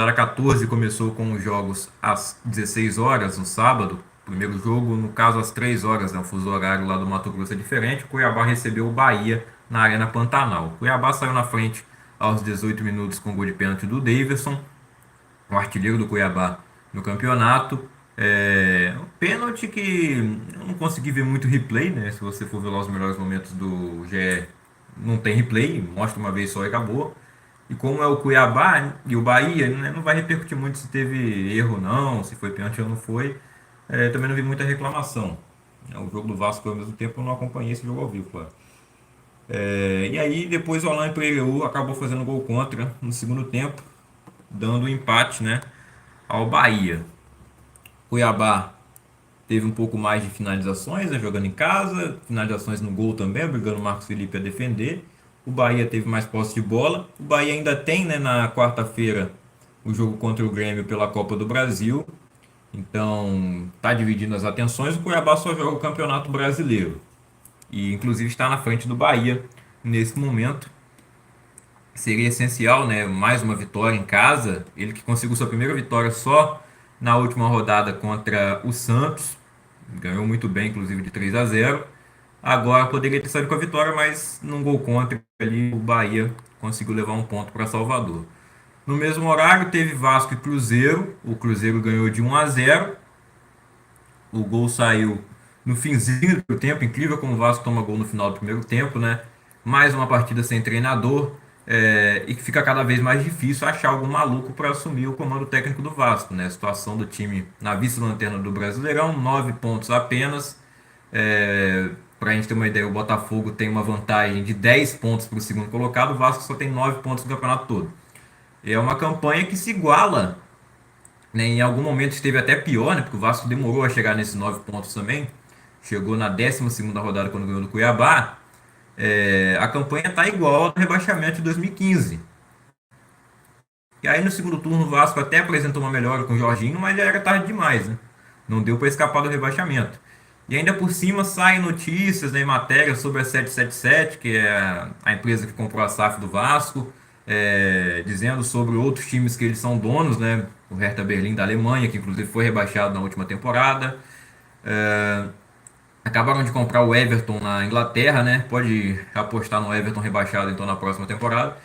rodada 14 começou com os jogos às 16 horas no sábado. Primeiro jogo, no caso, às 3 horas, né? O fuso horário lá do Mato Grosso é diferente. O Cuiabá recebeu o Bahia na Arena Pantanal. O Cuiabá saiu na frente aos 18 minutos com o gol de pênalti do Davidson, o artilheiro do Cuiabá no campeonato. Um pênalti que eu não consegui ver muito replay, né? Se você for ver lá os melhores momentos do GE, não tem replay, mostra uma vez só e acabou. E como é o Cuiabá e o Bahia, né, não vai repercutir muito se teve erro ou não, se foi pênalti ou não foi. Também não vi muita reclamação. O jogo do Vasco, ao mesmo tempo, eu não acompanhei esse jogo ao vivo, claro. E aí, depois o Alain Pereu acabou fazendo gol contra no segundo tempo, dando um empate, né, ao Bahia. Cuiabá teve um pouco mais de finalizações, né, jogando em casa, finalizações no gol também, obrigando o Marcos Felipe a defender. O Bahia teve mais posse de bola. O Bahia ainda tem, né, na quarta-feira o jogo contra o Grêmio pela Copa do Brasil. Então, está dividindo as atenções. O Cuiabá só joga o Campeonato Brasileiro. E, inclusive, está na frente do Bahia nesse momento. Seria essencial, né? Mais uma vitória em casa. Ele que conseguiu sua primeira vitória só na última rodada contra o Santos. Ganhou muito bem, inclusive, de 3-0. Agora poderia ter saído com a vitória, mas num gol contra ali o Bahia conseguiu levar um ponto para Salvador. No mesmo horário teve Vasco e Cruzeiro. O Cruzeiro ganhou de 1-0. O gol saiu no finzinho do tempo. Incrível como o Vasco toma gol no final do primeiro tempo, né? Mais uma partida sem treinador. E que fica cada vez mais difícil achar algum maluco para assumir o comando técnico do Vasco, né? A situação do time na vice-lanterna do Brasileirão, 9 pontos apenas. Para a gente ter uma ideia, o Botafogo tem uma vantagem de 10 pontos para o segundo colocado, o Vasco só tem 9 pontos no campeonato todo. É uma campanha que se iguala, né? Em algum momento esteve até pior, né? Porque o Vasco demorou a chegar nesses 9 pontos também. Chegou na 12ª rodada quando ganhou do Cuiabá. A campanha está igual ao rebaixamento de 2015. E aí no segundo turno o Vasco até apresentou uma melhora com o Jorginho, mas já era tarde demais, né? Não deu para escapar do rebaixamento. E ainda por cima saem notícias, né, matérias sobre a 777, que é a empresa que comprou a SAF do Vasco, dizendo sobre outros times que eles são donos, né? O Hertha Berlim da Alemanha, que inclusive foi rebaixado na última temporada. Acabaram de comprar o Everton na Inglaterra, né? Pode apostar no Everton rebaixado então na próxima temporada.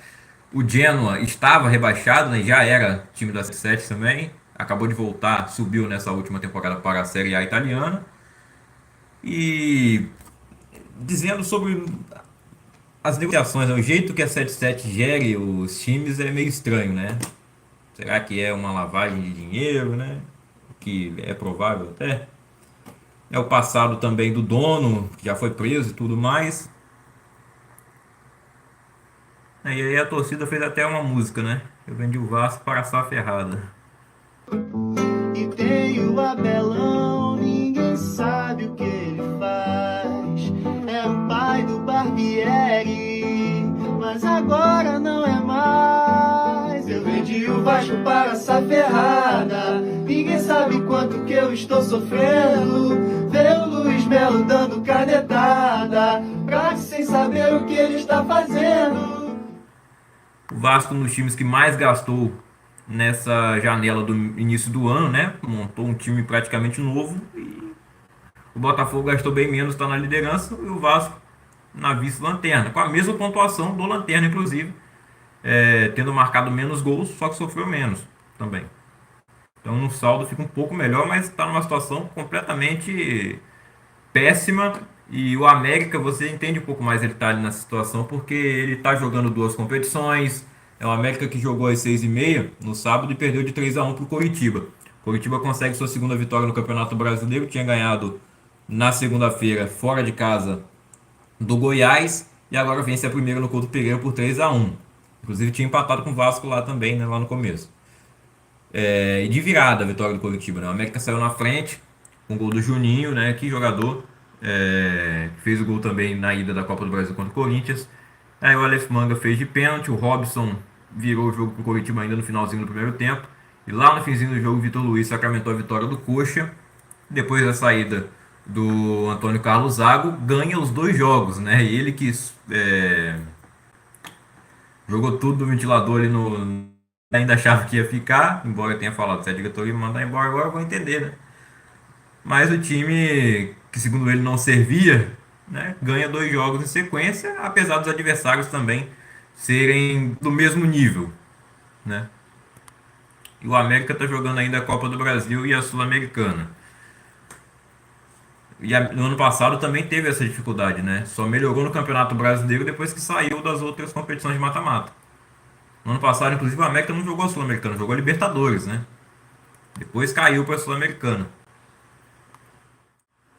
O Genoa estava rebaixado, né? Já era time da 7 também. Acabou de voltar, subiu nessa última temporada para a Série A italiana. E dizendo sobre as negociações, né? O jeito que a 77 gere os times é meio estranho, né? Será que é uma lavagem de dinheiro, né? Que é provável até. É o passado também do dono, que já foi preso e tudo mais. E aí a torcida fez até uma música, né? Eu vendi o Vasco para a SAF errada. E tem o Abelão, ninguém sabe o que ele faz. É o pai do Barbieri, mas agora não é mais. Eu vendi o Vasco para essa ferrada. Ninguém sabe quanto que eu estou sofrendo. Ver o Luiz Melo dando canetada, pra sem saber o que ele está fazendo. O Vasco, um dos times que mais gastou nessa janela do início do ano, né? Montou um time praticamente novo. E o Botafogo gastou bem menos, está na liderança. E o Vasco na vice-lanterna, com a mesma pontuação do Lanterna, inclusive. Tendo marcado menos gols, só que sofreu menos também. Então no saldo fica um pouco melhor, mas está numa situação completamente péssima. E o América, você entende um pouco mais ele tá ali nessa situação, porque ele está jogando duas competições. É o América que jogou às 6h30 no sábado e perdeu de 3-1 para o Coritiba. Coritiba consegue sua segunda vitória no Campeonato Brasileiro, tinha ganhado na segunda-feira fora de casa do Goiás e agora vence a primeira no Couto Pereira por 3-1. Inclusive tinha empatado com o Vasco lá também, né, lá no começo. E de virada a vitória do Coritiba, né? O América saiu na frente com o gol do Juninho, né? Que jogador. Fez o gol também na ida da Copa do Brasil contra o Corinthians. Aí o Aleph Manga fez de pênalti, o Robson virou o jogo pro Coritiba ainda no finalzinho do primeiro tempo. E lá no finzinho do jogo, o Vitor Luiz sacramentou a vitória do Coxa. Depois da saída do Antônio Carlos Zago, ganha os dois jogos, né? Ele que jogou tudo do ventilador ali ainda achava que ia ficar, embora eu tenha falado, se a diretoria me mandar embora agora, eu vou entender, né? Mas o time, que segundo ele não servia, né, ganha 2 jogos em sequência, apesar dos adversários também serem do mesmo nível, né? E o América está jogando ainda a Copa do Brasil e a Sul-Americana. E no ano passado também teve essa dificuldade, né? Só melhorou no Campeonato Brasileiro depois que saiu das outras competições de mata-mata. No ano passado, inclusive, o América não jogou a Sul-Americana, jogou a Libertadores, né? Depois caiu para a Sul-Americana.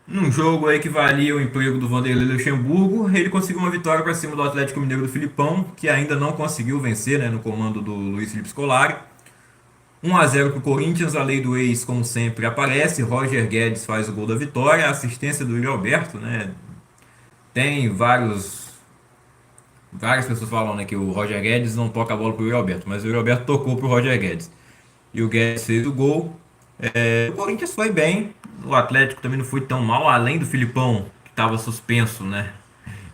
Num jogo aí que valia o emprego do Vanderlei Luxemburgo, ele conseguiu uma vitória para cima do Atlético Mineiro do Filipão, que ainda não conseguiu vencer, né, no comando do Luiz Felipe Scolari. 1-0 para o Corinthians, a lei do ex, como sempre, aparece. Roger Guedes faz o gol da vitória, a assistência do Yuri Alberto, né? Tem várias pessoas falam, né, que o Roger Guedes não toca a bola para o Yuri Alberto, mas o Yuri Alberto tocou para o Roger Guedes. E o Guedes fez o gol. O Corinthians foi bem, o Atlético também não foi tão mal, além do Filipão, que estava suspenso, né?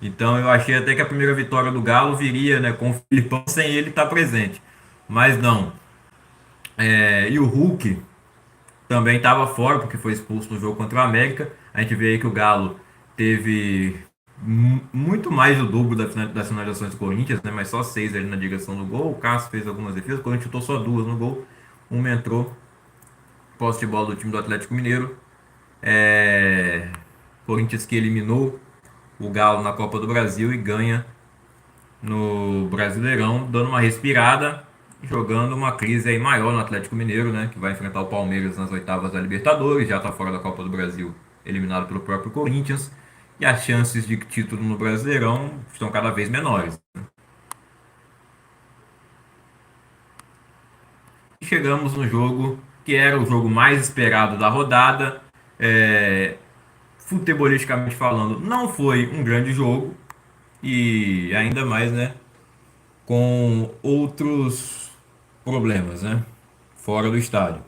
Então eu achei até que a primeira vitória do Galo viria, né, com o Filipão sem ele estar presente. Mas não. E o Hulk também estava fora, porque foi expulso no jogo contra o América. A gente vê aí que o Galo teve muito mais do dobro das finalizações do Corinthians, né? Mas só 6 ali na direção do gol. O Cássio fez algumas defesas, o Corinthians chutou só 2 no gol. Uma entrou. Posse de bola do time do Atlético Mineiro. Corinthians que eliminou o Galo na Copa do Brasil e ganha no Brasileirão, dando uma respirada, jogando uma crise aí maior no Atlético Mineiro, né, que vai enfrentar o Palmeiras nas oitavas da Libertadores, já está fora da Copa do Brasil, eliminado pelo próprio Corinthians, e as chances de título no Brasileirão estão cada vez menores. E chegamos no jogo que era o jogo mais esperado da rodada, futebolisticamente falando, não foi um grande jogo, e ainda mais, né, com outros problemas, né, fora do estádio.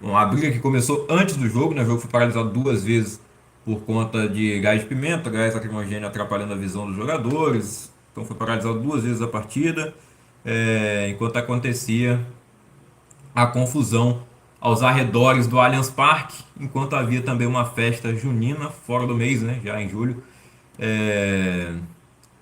Bom, a briga que começou antes do jogo, né, o jogo foi paralisado 2 vezes por conta de gás de pimenta, gás lacrimogêneo atrapalhando a visão dos jogadores, então foi paralisado 2 vezes a partida, enquanto acontecia a confusão aos arredores do Allianz Parque, enquanto havia também uma festa junina fora do mês, né, já em julho,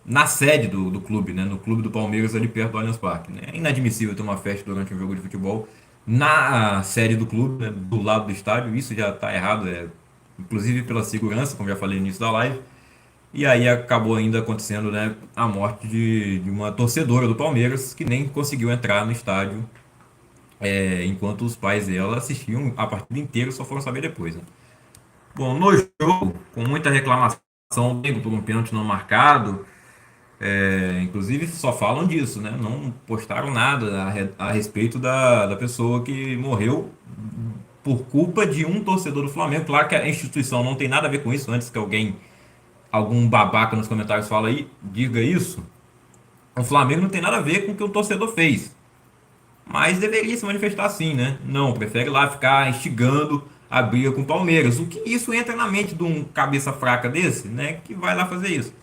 na sede do clube, né, no clube do Palmeiras, ali perto do Allianz Parque. Né? É inadmissível ter uma festa durante um jogo de futebol na sede do clube, né, do lado do estádio. Isso já está errado, inclusive pela segurança, como já falei no início da live. E aí acabou ainda acontecendo, né, a morte de uma torcedora do Palmeiras que nem conseguiu entrar no estádio, enquanto os pais dela assistiam a partida inteira e só foram saber depois. Né? Bom, no jogo, com muita reclamação por um pênalti não marcado, inclusive só falam disso, né? Não postaram nada a respeito da pessoa que morreu por culpa de um torcedor do Flamengo. Claro que a instituição não tem nada a ver com isso, antes que algum babaca nos comentários fala aí, diga isso. O Flamengo não tem nada a ver com o que o torcedor fez. Mas deveria se manifestar assim, né? Não, prefere lá ficar instigando a briga com o Palmeiras. O que isso entra na mente de um cabeça fraca desse, né? Que vai lá fazer isso.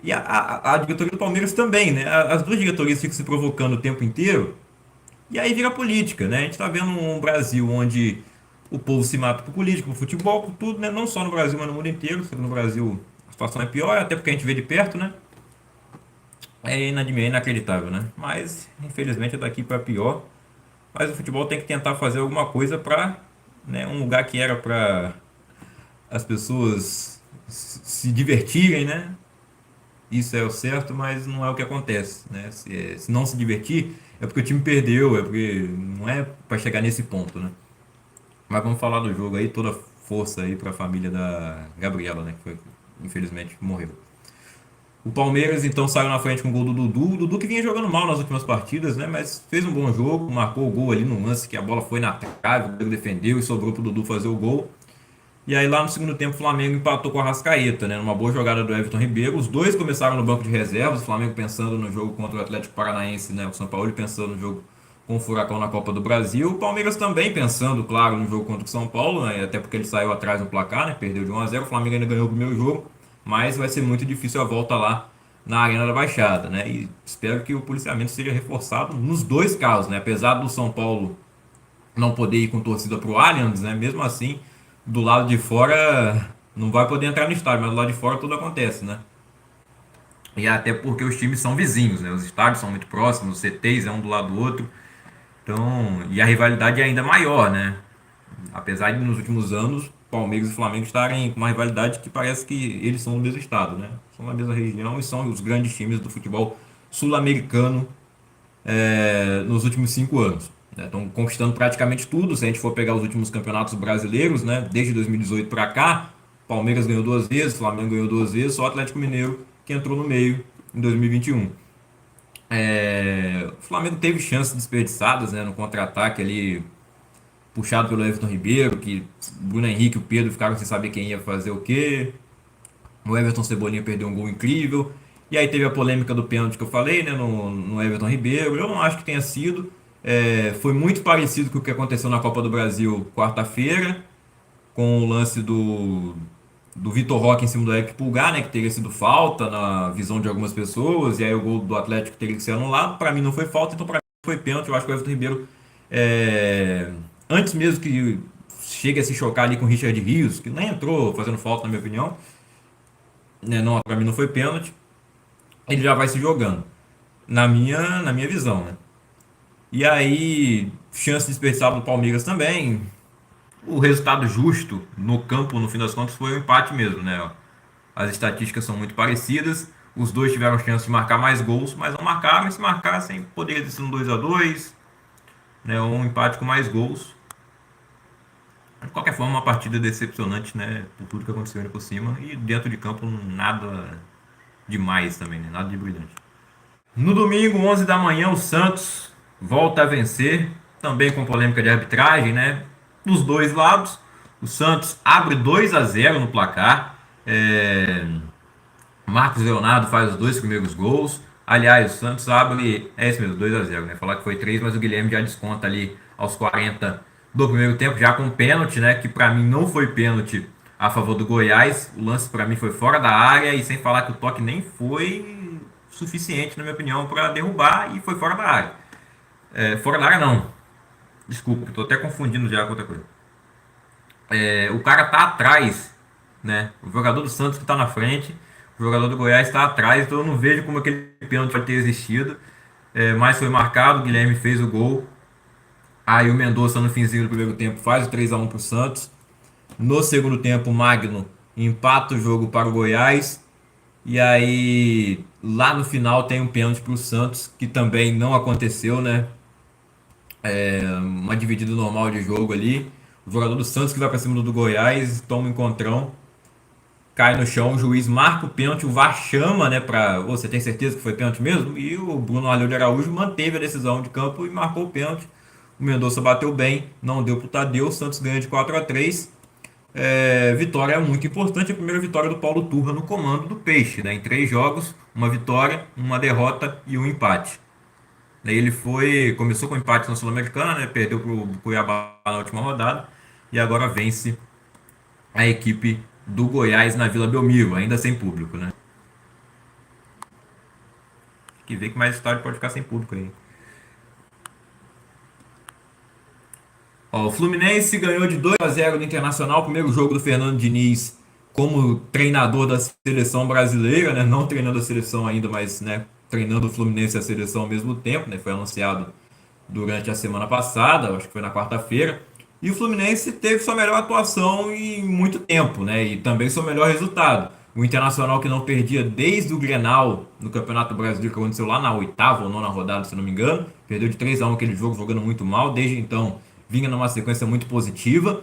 E a diretoria do Palmeiras também, né? As duas diretorias ficam se provocando o tempo inteiro. E aí vira política, né? A gente tá vendo um Brasil onde o povo se mata por política, por futebol, por tudo, né? Não só no Brasil, mas no mundo inteiro. No Brasil a situação é pior, até porque a gente vê de perto, né? É inacreditável, né? Mas, infelizmente, é daqui para pior. Mas o futebol tem que tentar fazer alguma coisa para, né, um lugar que era para as pessoas se divertirem, né? Isso é o certo, mas não é o que acontece, né? Se não se divertir, é porque o time perdeu, é porque não é para chegar nesse ponto, né? Mas vamos falar do jogo aí, toda força aí para a família da Gabriela, né? Que foi, infelizmente morreu. O Palmeiras então saiu na frente com o gol do Dudu. O Dudu que vinha jogando mal nas últimas partidas, né? Mas fez um bom jogo, marcou o gol ali no lance que a bola foi na trave, o goleiro defendeu e sobrou pro Dudu fazer o gol. E aí lá no segundo tempo o Flamengo empatou com a Arrascaeta, né? Numa boa jogada do Everton Ribeiro. Os dois começaram no banco de reservas, o Flamengo pensando no jogo contra o Atlético Paranaense, né? O São Paulo pensando no jogo com o Furacão na Copa do Brasil. O Palmeiras também pensando, claro, no jogo contra o São Paulo, né? Até porque ele saiu atrás no placar, né? Perdeu de 1-0. O Flamengo ainda ganhou o primeiro jogo, mas vai ser muito difícil a volta lá na Arena da Baixada, né? E espero que o policiamento seja reforçado nos dois casos, né? Apesar do São Paulo não poder ir com torcida pro Allianz, né? Mesmo assim, do lado de fora não vai poder entrar no estádio, mas do lado de fora tudo acontece, né? E até porque os times são vizinhos, né? Os estádios são muito próximos, os CTs é um do lado do outro. Então, e a rivalidade é ainda maior, né? Apesar de nos últimos anos Palmeiras e Flamengo estarem com uma rivalidade que parece que eles são do mesmo estado, né? São da mesma região e são os grandes times do futebol sul-americano nos últimos 5 anos. Né? Estão conquistando praticamente tudo. Se a gente for pegar os últimos campeonatos brasileiros, né? Desde 2018 para cá, Palmeiras ganhou 2 vezes, Flamengo ganhou 2 vezes, só o Atlético Mineiro que entrou no meio em 2021. O Flamengo teve chances desperdiçadas, né, no contra-ataque ali puxado pelo Everton Ribeiro, que o Bruno Henrique e o Pedro ficaram sem saber quem ia fazer o quê. O Everton Cebolinha perdeu um gol incrível. E aí teve a polêmica do pênalti que eu falei, né, no Everton Ribeiro. Eu não acho que tenha sido. Foi muito parecido com o que aconteceu na Copa do Brasil quarta-feira, com o lance do Vitor Roque em cima do Eric Pulgar, né, que teria sido falta na visão de algumas pessoas, e aí o gol do Atlético teria que ser anulado. Para mim não foi falta, então para mim foi pênalti. Eu acho que o Everton Ribeiro, é, antes mesmo que chegue a se chocar ali com o Richard Rios, que nem entrou fazendo falta, na minha opinião, né, não, para mim não foi pênalti, ele já vai se jogando, na minha visão, né? E aí, chance desperdiçada do Palmeiras também. O resultado justo no campo, no fim das contas, foi o empate mesmo, né? As estatísticas são muito parecidas. Os dois tiveram chance de marcar mais gols, mas não marcaram. E se marcassem, poderia ter sido um 2-2, né? Ou um empate com mais gols. De qualquer forma, uma partida decepcionante, né? Por tudo que aconteceu ainda por cima. E dentro de campo, nada demais também, né? Nada de brilhante. No domingo, 11 da manhã, o Santos volta a vencer. Também com polêmica de arbitragem, né? Dos dois lados. O Santos abre 2-0 no placar. Marcos Leonardo faz os dois primeiros gols. Aliás, o Santos abre. É esse mesmo, 2-0, né? Falar que foi 3, mas o Guilherme já desconta ali aos 40 do primeiro tempo, já com pênalti, né? Que pra mim não foi pênalti a favor do Goiás. O lance pra mim foi fora da área, e sem falar que o toque nem foi suficiente, na minha opinião, para derrubar, e foi fora da área. Fora da área não. Desculpa, tô até confundindo já com outra coisa. O cara tá atrás, né? O jogador do Santos que tá na frente, o jogador do Goiás tá atrás, então eu não vejo como aquele pênalti pode ter existido. Mas foi marcado, o Guilherme fez o gol. Aí o Mendonça no finzinho do primeiro tempo faz o 3-1 pro Santos. No segundo tempo, o Magno empata o jogo para o Goiás. E aí, lá no final, tem um pênalti pro Santos, que também não aconteceu, né? Uma dividida normal de jogo ali. O jogador do Santos que vai para cima do Goiás, toma um encontrão, cai no chão, o juiz marca o pênalti, o VAR chama, né, para você tem certeza que foi pênalti mesmo? E o Bruno Arleu de Araújo manteve a decisão de campo e marcou o pênalti. O Mendonça bateu bem, não deu pro Tadeu, o Santos ganha de 4-3. Vitória muito importante, a primeira vitória do Paulo Turra no comando do Peixe, né, em 3 jogos, uma vitória, uma derrota e um empate. Daí ele começou com empate na Sul-Americana, né? Perdeu para o Cuiabá na última rodada e agora vence a equipe do Goiás na Vila Belmiro, ainda sem público, né? Tem que ver que mais história pode ficar sem público aí. Ó, o Fluminense ganhou de 2-0 no Internacional, primeiro jogo do Fernando Diniz como treinador da seleção brasileira, né? Não treinando a seleção ainda, mas, né, treinando o Fluminense e a seleção ao mesmo tempo, né? Foi anunciado durante a semana passada, acho que foi na quarta-feira. E o Fluminense teve sua melhor atuação em muito tempo, né? E também seu melhor resultado. O Internacional, que não perdia desde o Grenal no Campeonato Brasileiro, que aconteceu lá na oitava ou nona rodada, se não me engano, perdeu de 3-1 aquele jogo, jogando muito mal. Desde então vinha numa sequência muito positiva.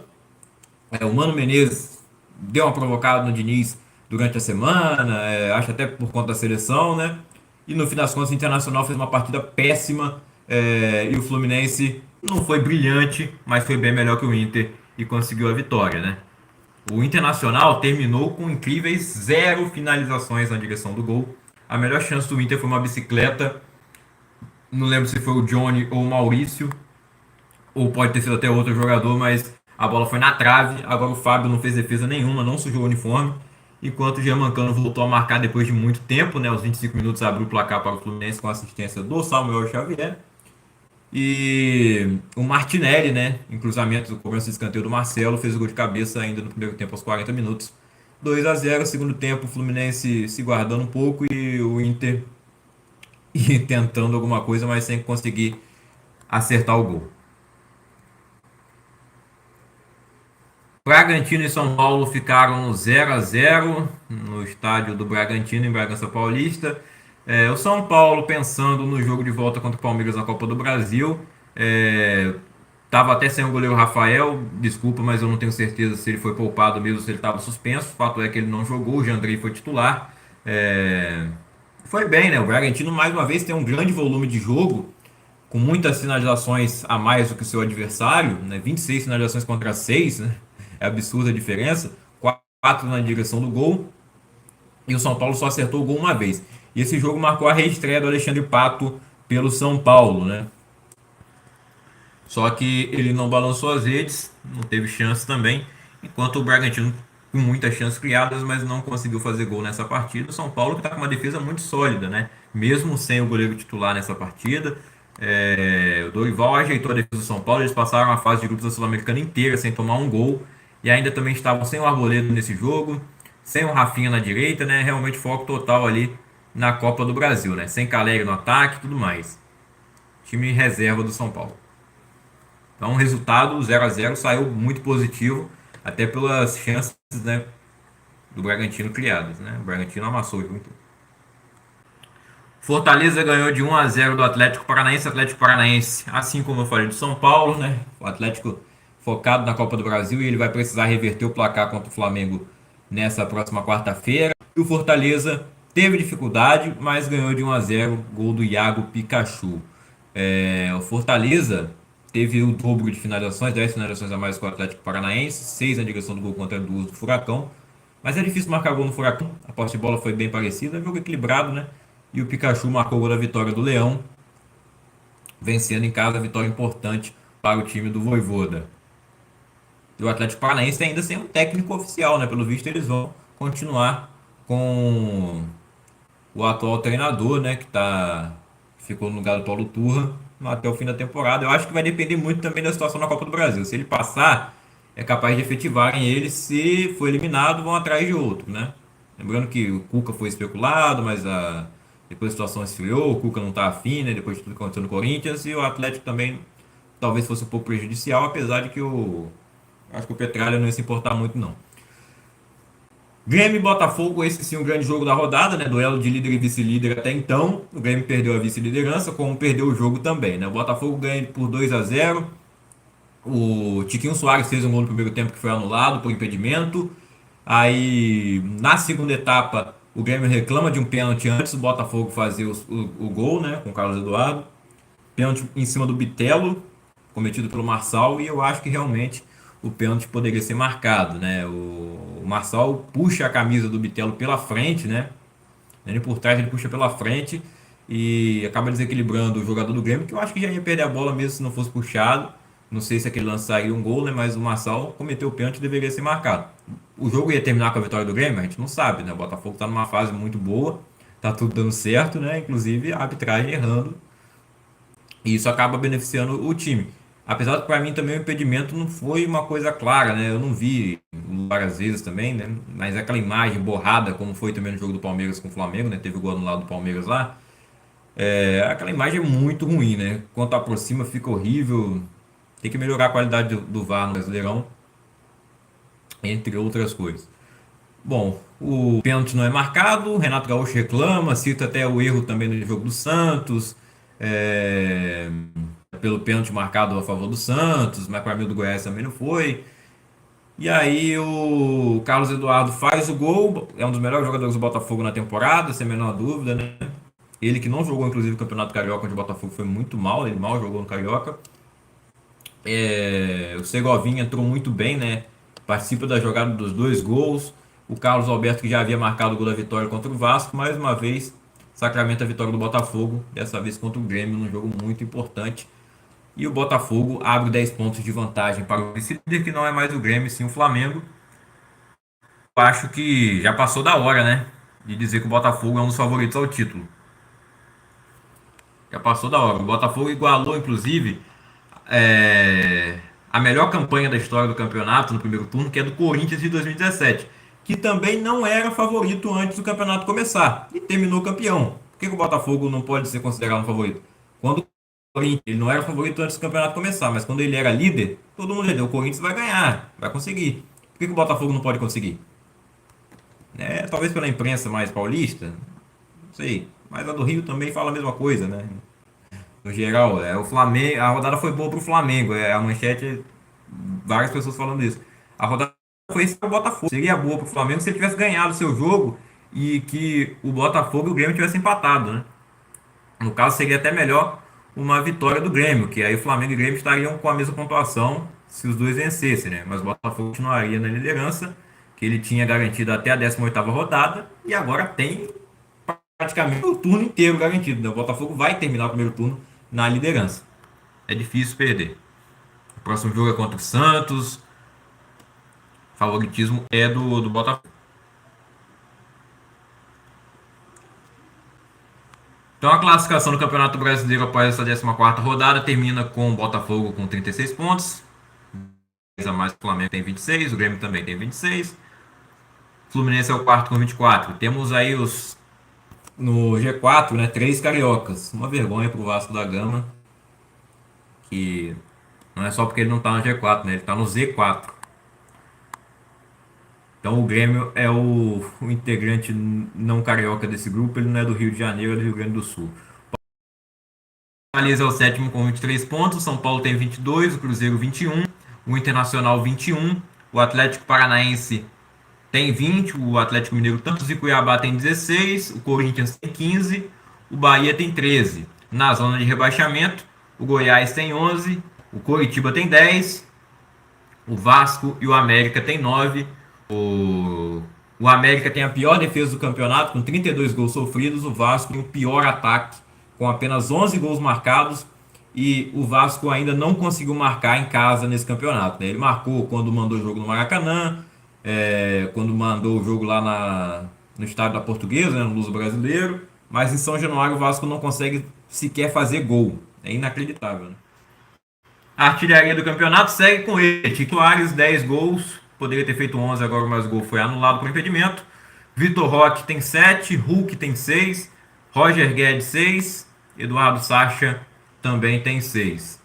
O Mano Menezes deu uma provocada no Diniz durante a semana, acho até por conta da seleção, né? E no fim das contas o Internacional fez uma partida péssima, e o Fluminense não foi brilhante, mas foi bem melhor que o Inter e conseguiu a vitória, né? O Internacional terminou com incríveis 0 finalizações na direção do gol. A melhor chance do Inter foi uma bicicleta, não lembro se foi o Johnny ou o Maurício, ou pode ter sido até outro jogador, mas a bola foi na trave. Agora o Fábio não fez defesa nenhuma, não sujou o uniforme enquanto o Germancano voltou a marcar depois de muito tempo, né? Aos 25 minutos abriu o placar para o Fluminense com assistência do Samuel Xavier. E o Martinelli, né? Em cruzamento do cobrança de escanteio do Marcelo, fez o gol de cabeça ainda no primeiro tempo, aos 40 minutos. 2-0, segundo tempo, o Fluminense se guardando um pouco e o Inter tentando alguma coisa, mas sem conseguir acertar o gol. Bragantino e São Paulo ficaram 0-0 no estádio do Bragantino, em Bragança Paulista. O São Paulo, pensando no jogo de volta contra o Palmeiras na Copa do Brasil, estava até sem o goleiro Rafael, desculpa, mas eu não tenho certeza se ele foi poupado mesmo, se ele estava suspenso. O fato é que ele não jogou, o Jandrei foi titular. Foi bem, né? O Bragantino, mais uma vez, tem um grande volume de jogo, com muitas finalizações a mais do que o seu adversário, né? 26 finalizações contra 6, né? É absurda a diferença. 4 na direção do gol. E o São Paulo só acertou o gol uma vez. E esse jogo marcou a reestreia do Alexandre Pato pelo São Paulo, né? Só que ele não balançou as redes, não teve chance também. Enquanto o Bragantino com muitas chances criadas, mas não conseguiu fazer gol nessa partida. O São Paulo que está com uma defesa muito sólida, né? Mesmo sem o goleiro titular nessa partida. O Dorival ajeitou a defesa do São Paulo. Eles passaram a fase de grupos da Sul-Americana inteira sem tomar um gol. E ainda também estavam sem o Arboleda nesse jogo, sem o Rafinha na direita, né? Realmente foco total ali na Copa do Brasil, né? Sem Caleri no ataque e tudo mais. Time reserva do São Paulo. Então o resultado 0-0 saiu muito positivo, até pelas chances, né, do Bragantino criadas, né? O Bragantino amassou o jogo inteiro. Fortaleza ganhou de 1-0 do Atlético Paranaense, assim como eu falei do São Paulo, né? O Atlético focado na Copa do Brasil e ele vai precisar reverter o placar contra o Flamengo nessa próxima quarta-feira. E o Fortaleza teve dificuldade, mas ganhou de 1-0, gol do Iago Pikachu. O Fortaleza teve o dobro de finalizações, 10 finalizações a mais que o Atlético Paranaense, 6 na direção do gol contra 2 do Furacão. Mas é difícil marcar gol no Furacão, a posse de bola foi bem parecida, é um jogo equilibrado, né? E o Pikachu marcou o gol da vitória do Leão, vencendo em casa, a vitória importante para o time do Vojvoda. E o Atlético Paranaense ainda sem um técnico oficial, né? Pelo visto eles vão continuar com o atual treinador, né? Ficou no lugar do Paulo Turra até o fim da temporada. Eu acho que vai depender muito também da situação na Copa do Brasil. Se ele passar, é capaz de efetivarem ele. Se for eliminado, vão atrás de outro, né? Lembrando que o Cuca foi especulado, mas depois a situação esfriou, o Cuca não está afim, né? Depois de tudo que aconteceu no Corinthians, e o Atlético também talvez fosse um pouco prejudicial, apesar de que acho que o Petralha não ia se importar muito, não. Grêmio e Botafogo, esse sim, um grande jogo da rodada, né? Duelo de líder e vice-líder até então. O Grêmio perdeu a vice-liderança, como perdeu o jogo também, né? O Botafogo ganha por 2-0. O Tiquinho Soares fez um gol no primeiro tempo que foi anulado por impedimento. Aí, na segunda etapa, o Grêmio reclama de um pênalti antes do Botafogo fazer o gol, né? Com o Carlos Eduardo. Pênalti em cima do Bitelo, cometido pelo Marçal, e eu acho que realmente o pênalti poderia ser marcado, né? O Marçal puxa a camisa do Bitelo pela frente, né? Ele por trás, ele puxa pela frente e acaba desequilibrando o jogador do Grêmio, que eu acho que já ia perder a bola mesmo se não fosse puxado. Não sei se aquele lance sairia um gol, né? Mas o Marçal cometeu o pênalti e deveria ser marcado. O jogo ia terminar com a vitória do Grêmio? A gente não sabe, né? O Botafogo tá numa fase muito boa, tá tudo dando certo, né? Inclusive a arbitragem errando. E isso acaba beneficiando o time. Apesar que para mim também o impedimento não foi uma coisa clara, né? Eu não vi várias vezes também, né? Mas aquela imagem borrada, como foi também no jogo do Palmeiras com o Flamengo, né? Teve o gol anulado do Palmeiras lá. Aquela imagem é muito ruim, né? Quando aproxima fica horrível. Tem que melhorar a qualidade do VAR no Brasileirão, entre outras coisas. Bom, o pênalti não é marcado, o Renato Gaúcho reclama, cita até o erro também no jogo do Santos. Pelo pênalti marcado a favor do Santos, mas para mim o do Goiás também não foi. E aí o Carlos Eduardo faz o gol, é um dos melhores jogadores do Botafogo na temporada, sem a menor dúvida, né? Ele que não jogou inclusive o Campeonato Carioca, onde o Botafogo foi muito mal, ele mal jogou no Carioca. O Segovinha entrou muito bem, né? Participa da jogada dos 2 gols. O Carlos Alberto, que já havia marcado o gol da vitória contra o Vasco, mais uma vez sacramenta a vitória do Botafogo, dessa vez contra o Grêmio, num jogo muito importante. E o Botafogo abre 10 pontos de vantagem para o vice-líder, que não é mais o Grêmio, sim o Flamengo. acho que já passou da hora, né? De dizer que o Botafogo é um dos favoritos ao título. Já passou da hora. O Botafogo igualou, inclusive, a melhor campanha da história do campeonato no primeiro turno, que é do Corinthians de 2017, que também não era favorito antes do campeonato começar e terminou campeão. Por que o Botafogo não pode ser considerado um favorito? Quando o Corinthians ele não era favorito antes do campeonato começar, mas quando ele era líder, todo mundo já deu, o Corinthians vai ganhar, vai conseguir. Por que o Botafogo não pode conseguir? Talvez pela imprensa mais paulista, não sei. Mas a do Rio também fala a mesma coisa, né? No geral, o Flamengo, a rodada foi boa pro Flamengo, a manchete, várias pessoas falando isso. A rodada foi esse o Botafogo. Seria boa pro Flamengo se ele tivesse ganhado o seu jogo e que o Botafogo e o Grêmio tivessem empatado, né? No caso, seria até melhor uma vitória do Grêmio, que aí o Flamengo e o Grêmio estariam com a mesma pontuação se os dois vencessem, né? Mas o Botafogo continuaria na liderança, que ele tinha garantido até a 18ª rodada, e agora tem praticamente o turno inteiro garantido, né? O Botafogo vai terminar o primeiro turno na liderança. É difícil perder. O próximo jogo é contra o Santos. O favoritismo é do Botafogo. Então a classificação do Campeonato Brasileiro após essa 14ª rodada termina com o Botafogo com 36 pontos. A mais o Flamengo tem 26, o Grêmio também tem 26. O Fluminense é o quarto com 24. Temos aí no G4, né, 3 cariocas. Uma vergonha pro Vasco da Gama, que não é só porque ele não tá no G4, né, ele tá no Z4. Então o Grêmio é o integrante não carioca desse grupo, ele não é do Rio de Janeiro, é do Rio Grande do Sul. O Fortaleza é o sétimo com 23 pontos, o São Paulo tem 22, o Cruzeiro 21, o Internacional 21, o Atlético Paranaense tem 20, o Atlético Mineiro tantos e Cuiabá tem 16, o Corinthians tem 15, o Bahia tem 13. Na zona de rebaixamento, o Goiás tem 11, o Coritiba tem 10, o Vasco e o América tem 9. O América tem a pior defesa do campeonato, com 32 gols sofridos. O Vasco tem o pior ataque, com apenas 11 gols marcados. E o Vasco ainda não conseguiu marcar em casa nesse campeonato, né? Ele marcou quando mandou o jogo no Maracanã, quando mandou o jogo lá no estádio da Portuguesa, né, no Luso Brasileiro. Mas em São Januário o Vasco não consegue sequer fazer gol. É inacreditável, né? A artilharia do campeonato segue com ele. Tico Soares, 10 gols. Poderia ter feito 11 agora, mas o gol foi anulado por impedimento. Vitor Roque tem 7. Hulk tem 6. Roger Guedes, 6. Eduardo Sacha também tem 6.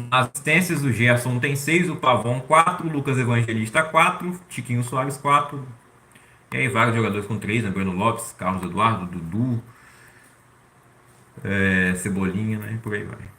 Nas assistências, o Gerson tem 6. O Pavão, 4. Lucas Evangelista, 4. Tiquinho Soares, 4. E aí vários jogadores com 3, né? Breno Lopes, Carlos Eduardo, Dudu, Cebolinha, né? E por aí vai.